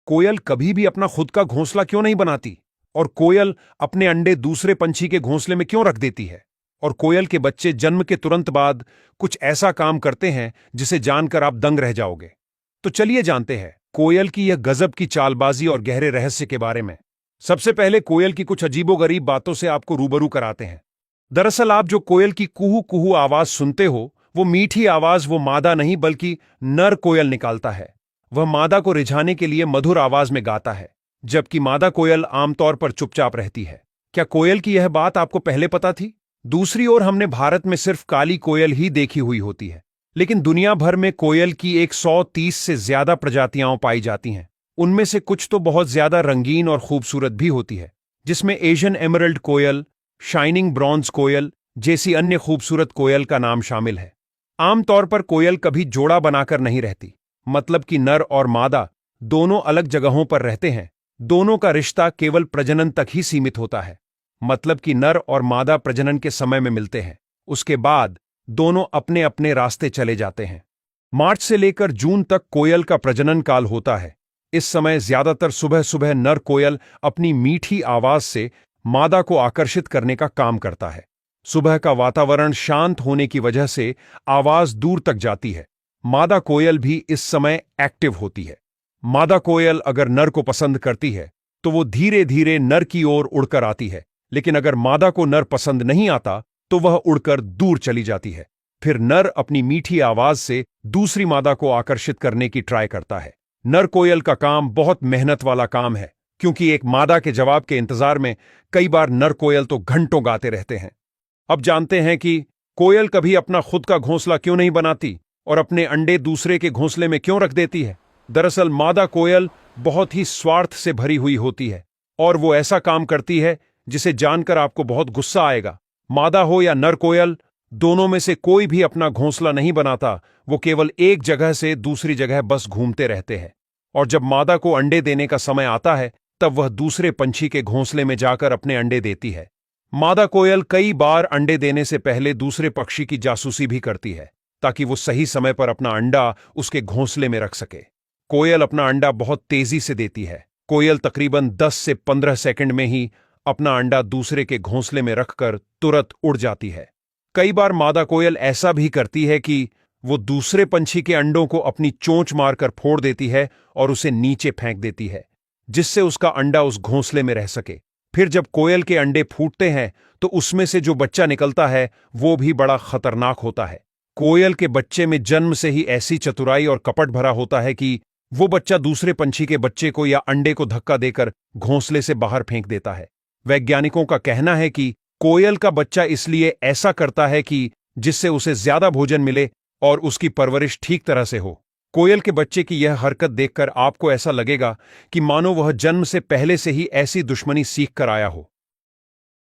कोयल कभी भी अपना खुद का घोंसला क्यों नहीं बनाती? और कोयल अपने अंडे दूसरे पंछी के घोंसले में क्यों रख देती है? और कोयल के बच्चे जन्म के तुरंत बाद कुछ ऐसा काम करते हैं जिसे जानकर आप दंग रह जाओगे। तो चलिए जानते हैं कोयल की यह गजब की चालबाजी और गहरे रहस्य के बारे में। सबसे पहले कोयल की कुछ अजीबोगरीब बातों से आपको रूबरू कराते हैं। दरअसल आप जो कोयल की कुहू कुहू आवाज सुनते हो, वो मीठी आवाज वो मादा नहीं बल्कि नर कोयल निकालता है। वह मादा को रिझाने के लिए मधुर आवाज में गाता है, जबकि मादा कोयल आमतौर पर चुपचाप रहती है। क्या कोयल की यह बात आपको पहले पता थी? दूसरी ओर हमने भारत में सिर्फ काली कोयल ही देखी हुई होती है, लेकिन दुनिया भर में कोयल की 130 से ज्यादा प्रजातियां पाई जाती हैं। उनमें से कुछ तो बहुत ज्यादा रंगीन और खूबसूरत भी होती है, जिसमें एशियन एमरल्ड कोयल, शाइनिंग ब्रॉन्ज कोयल जैसी अन्य खूबसूरत कोयल का नाम शामिल है। आमतौर पर कोयल कभी जोड़ा बनाकर नहीं रहती, मतलब कि नर और मादा दोनों अलग जगहों पर रहते हैं। दोनों का रिश्ता केवल प्रजनन तक ही सीमित होता है, मतलब कि नर और मादा प्रजनन के समय में मिलते हैं। उसके बाद दोनों अपने अपने रास्ते चले जाते हैं। मार्च से लेकर जून तक कोयल का प्रजनन काल होता है। इस समय ज्यादातर सुबह सुबह नर कोयल अपनी मीठी आवाज से मादा को आकर्षित करने का काम करता है। सुबह का वातावरण शांत होने की वजह से आवाज दूर तक जाती है। मादा कोयल भी इस समय एक्टिव होती है। मादा कोयल अगर नर को पसंद करती है तो वो धीरे धीरे नर की ओर उड़कर आती है, लेकिन अगर मादा को नर पसंद नहीं आता तो वह उड़कर दूर चली जाती है। फिर नर अपनी मीठी आवाज से दूसरी मादा को आकर्षित करने की ट्राई करता है। नर कोयल का काम बहुत मेहनत वाला काम है, क्योंकि एक मादा के जवाब के इंतजार में कई बार नर कोयल तो घंटों गाते रहते हैं। अब जानते हैं कि कोयल कभी अपना खुद का घोंसला क्यों नहीं बनाती और अपने अंडे दूसरे के घोंसले में क्यों रख देती है। दरअसल मादा कोयल बहुत ही स्वार्थ से भरी हुई होती है और वो ऐसा काम करती है जिसे जानकर आपको बहुत गुस्सा आएगा। मादा हो या नर कोयल, दोनों में से कोई भी अपना घोंसला नहीं बनाता। वो केवल एक जगह से दूसरी जगह बस घूमते रहते हैं, और जब मादा को अंडे देने का समय आता है तब वह दूसरे पंछी के घोंसले में जाकर अपने अंडे देती है। मादा कोयल कई बार अंडे देने से पहले दूसरे पक्षी की जासूसी भी करती है, ताकि वो सही समय पर अपना अंडा उसके घोंसले में रख सके। कोयल अपना अंडा बहुत तेजी से देती है। कोयल तकरीबन 10 से 15 सेकंड में ही अपना अंडा दूसरे के घोंसले में रखकर तुरंत उड़ जाती है। कई बार मादा कोयल ऐसा भी करती है कि वो दूसरे पंछी के अंडों को अपनी चोंच मारकर फोड़ देती है और उसे नीचे फेंक देती है, जिससे उसका अंडा उस घोंसले में रह सके। फिर जब कोयल के अंडे फूटते हैं तो उसमें से जो बच्चा निकलता है वो भी बड़ा खतरनाक होता है। कोयल के बच्चे में जन्म से ही ऐसी चतुराई और कपट भरा होता है कि वो बच्चा दूसरे पंछी के बच्चे को या अंडे को धक्का देकर घोंसले से बाहर फेंक देता है। वैज्ञानिकों का कहना है कि कोयल का बच्चा इसलिए ऐसा करता है कि जिससे उसे ज्यादा भोजन मिले और उसकी परवरिश ठीक तरह से हो। कोयल के बच्चे की यह हरकत देखकर आपको ऐसा लगेगा कि मानो वह जन्म से पहले से ही ऐसी दुश्मनी सीख कर आया हो।